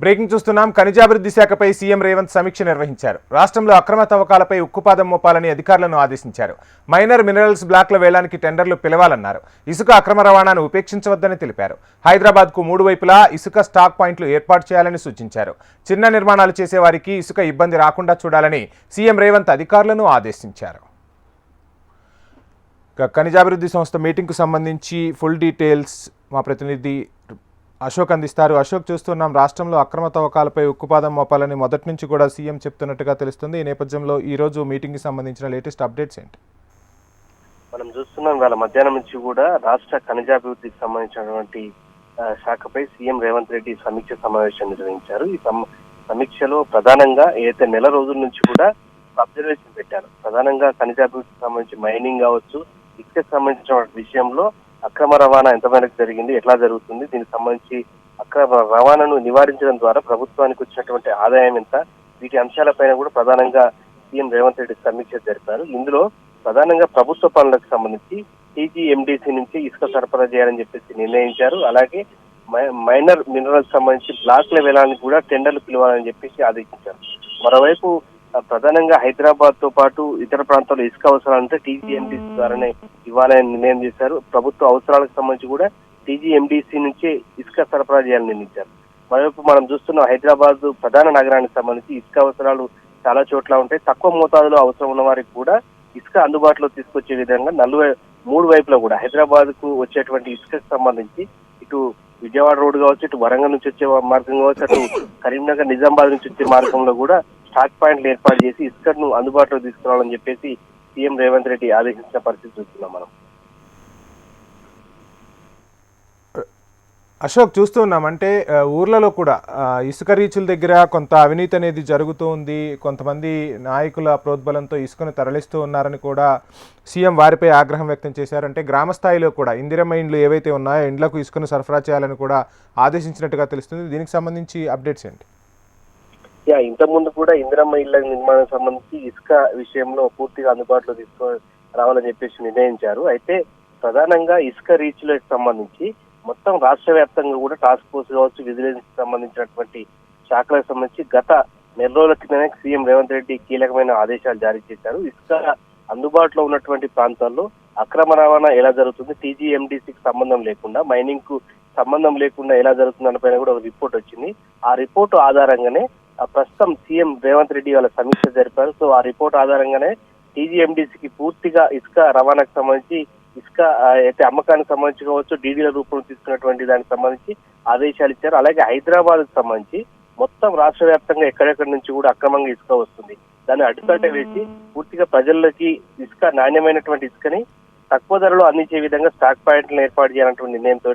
Breaking చూస్తున్నాం. ఖనిజాభివృద్ధి శాఖపై CM Revanth సమీక్ష నిర్వహించారు. రాష్ట్రంలో అక్రమ తవ్వకాలపై ఉక్కుపాదం మోపాలని అధికారులను ఆదేశించారు. మైనర్ మినరల్స్ బ్లాక్ల వేలానికి టెండర్లు పిలవాలన్నారు. ఇసుక అక్రమ రవాణాను ఉపేక్షించవద్దని తెలిపారు. హైదరాబాద్కు 3 వైపులా ఇసుక స్టాక్ పాయింట్లు ఏర్పాటు చేయాలని సూచించారు. చిన్న నిర్మాణాలు చేసేవారికి ఇసుక ఇబ్బంది రాకుండా చూడాలని సీఎం రేవంత్ అధికారులను ఆదేశించారు. ఖనిజాభివృద్ధి సంస్థ మీటింగ్కు సంబంధించి ఫుల్ డీటెయిల్స్ మా ప్రతినిధి అశోక్ అందిస్తారు. అశోక్, చూస్తున్నాం రాష్ట్రంలో అక్రమ తవ్వకాలపై ఉక్కుపాదం మోపాలని మొదటి నుంచి కూడా సీఎం చెప్తున్నట్టుగా తెలుస్తుంది. ఈ నేపథ్యంలో ఈ రోజు మీటింగ్కి సంబంధించిన లేటెస్ట్ అప్డేట్స్ ఏంటి? మనం చూస్తున్నాం వేళ మధ్యాహ్నం నుంచి కూడా రాష్ట్ర ఖనిజాభివృద్ధికి సంబంధించినటువంటి శాఖపై సీఎం రేవంత్ రెడ్డి సమీక్ష సమావేశం నిర్వహించారు. ఈ సమీక్షలో ప్రధానంగా ఏదైతే నెల రోజుల నుంచి కూడా అబ్జర్వేషన్ పెట్టారు. ప్రధానంగా ఖనిజాభివృద్ధికి సంబంధించి మైనింగ్ కావచ్చు, ఇసుకకు సంబంధించిన విషయంలో అక్రమ రవాణా ఎంతవరకు జరిగింది, ఎట్లా జరుగుతుంది, దీనికి సంబంధించి అక్రమ రవాణాను నివారించడం ద్వారా ప్రభుత్వానికి వచ్చినటువంటి ఆదాయం ఎంత, వీటి అంశాలపైన కూడా ప్రధానంగా సీఎం రేవంత్ రెడ్డి సమీక్ష జరిపారు. ఇందులో ప్రధానంగా ప్రభుత్వ పనులకు సంబంధించి టీజీఎండీసీ నుంచి ఇసుక సరఫరా చేయాలని చెప్పేసి నిర్ణయించారు. అలాగే మైనర్ మినరల్స్ సంబంధించి బ్లాక్ల వేలానికి కూడా టెండర్లు పిలవాలని చెప్పేసి ఆదేశించారు. మరోవైపు ప్రధానంగా హైదరాబాద్ తో పాటు ఇతర ప్రాంతాల్లో ఇసుక అవసరాలంటే టీజీఎండీసీ ద్వారానే ఇవ్వాలని నిర్ణయం చేశారు. ప్రభుత్వ అవసరాలకు సంబంధించి కూడా టీజీఎండీసీ నుంచే ఇసుక సరఫరా చేయాలని నిర్ణయించారు. మరోవైపు మనం చూస్తున్న హైదరాబాద్ ప్రధాన నగరానికి సంబంధించి ఇసుక అవసరాలు చాలా చోట్ల ఉంటాయి. తక్కువ మోతాదులో అవసరం ఉన్న వారికి కూడా ఇసుక అందుబాటులో తీసుకొచ్చే విధంగా 3 వైపులా కూడా హైదరాబాద్ కు వచ్చేటువంటి ఇసుకకు సంబంధించి ఇటు విజయవాడ రోడ్ కావచ్చు, ఇటు వరంగల్ నుంచి వచ్చే మార్గం కావచ్చు, అటు కరీంనగర్ నిజామాబాద్ నుంచి వచ్చే మార్గంలో కూడా స్టాక్ పాయింట్లు ఏర్పాటు చేసి ఇసుకను అందుబాటులో తీసుకురావాలని చెప్పేసి సీఎం రేవంత్ రెడ్డి ఆదేశించిన పరిస్థితి చూస్తున్నాం మనం. అశోక్, చూస్తున్నాం అంటే ఊర్లలో కూడా ఇసుక రీచుల దగ్గర కొంత అవినీతి అనేది జరుగుతూ ఉంది. కొంతమంది నాయకుల ప్రోద్బలంతో ఇసుకను తరలిస్తూ ఉన్నారని కూడా సీఎం వారిపై ఆగ్రహం వ్యక్తం చేశారు. అంటే గ్రామ స్థాయిలో కూడా ఇందిరమ్మ ఇండ్లు ఏవైతే ఉన్నాయో ఇండ్లకు ఇసుకను సరఫరా చేయాలని కూడా ఆదేశించినట్టుగా తెలుస్తుంది. దీనికి సంబంధించి అప్డేట్స్ ఏంటి? ఇంతకుముందు కూడా ఇందిరమ్మ ఇళ్ల నిర్మాణం సంబంధించి ఇసుక విషయంలో పూర్తిగా అందుబాటులో రావాలని చెప్పేసి నిర్ణయించారు. అయితే ప్రధానంగా ఇసుక రీచ్లకు సంబంధించి మొత్తం రాష్ట్ర వ్యాప్తంగా కూడా టాస్క్ ఫోర్స్ కావచ్చు, విజిలెన్స్ సంబంధించినటువంటి శాఖలకు సంబంధించి గత నెల రోజుల కిందనే సీఎం రేవంత్ రెడ్డి కీలకమైన ఆదేశాలు జారీ చేశారు. ఇసుక అందుబాటులో ఉన్నటువంటి ప్రాంతాల్లో అక్రమ రవాణా ఎలా జరుగుతుంది, టీజీఎండీసీకి సంబంధం లేకుండా, మైనింగ్ కు సంబంధం లేకుండా ఎలా జరుగుతుంది పైన కూడా ఒక రిపోర్ట్ వచ్చింది. ఆ రిపోర్టు ఆధారంగానే ప్రస్తుతం సీఎం రేవంత్ రెడ్డి వాళ్ళ సమీక్ష జరిపారు. సో ఆ రిపోర్ట్ ఆధారంగానే టీజీఎండీసీకి పూర్తిగా ఇసుక రవాణాకు సంబంధించి, ఇసుక అయితే అమ్మకానికి సంబంధించి కావచ్చు, డీడీల రూపంలో తీసుకున్నటువంటి దానికి సంబంధించి ఆదేశాలు ఇచ్చారు. అలాగే హైదరాబాద్ కు సంబంధించి మొత్తం రాష్ట్ర వ్యాప్తంగా ఎక్కడెక్కడి నుంచి కూడా అక్రమంగా ఇసుక వస్తుంది, దాన్ని అడ్డుకట్ట వేసి పూర్తిగా ప్రజలకి ఇసుక నాణ్యమైనటువంటి ఇసుకని తక్కువ ధరలో అందించే విధంగా స్టాక్ పాయింట్లను ఏర్పాటు చేయాలన్నటువంటి నిర్ణయంతో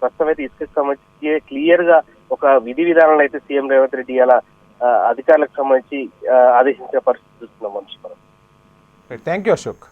ప్రస్తుతం అయితే ఇసుకకు సంబంధించి క్లియర్ గా ఒక విధి విధానాలను అయితే సీఎం రేవంత్ రెడ్డి అలా అధికారులకు సంబంధించి ఆదేశించిన పరిస్థితి చూస్తున్నాం. Thank you Ashok.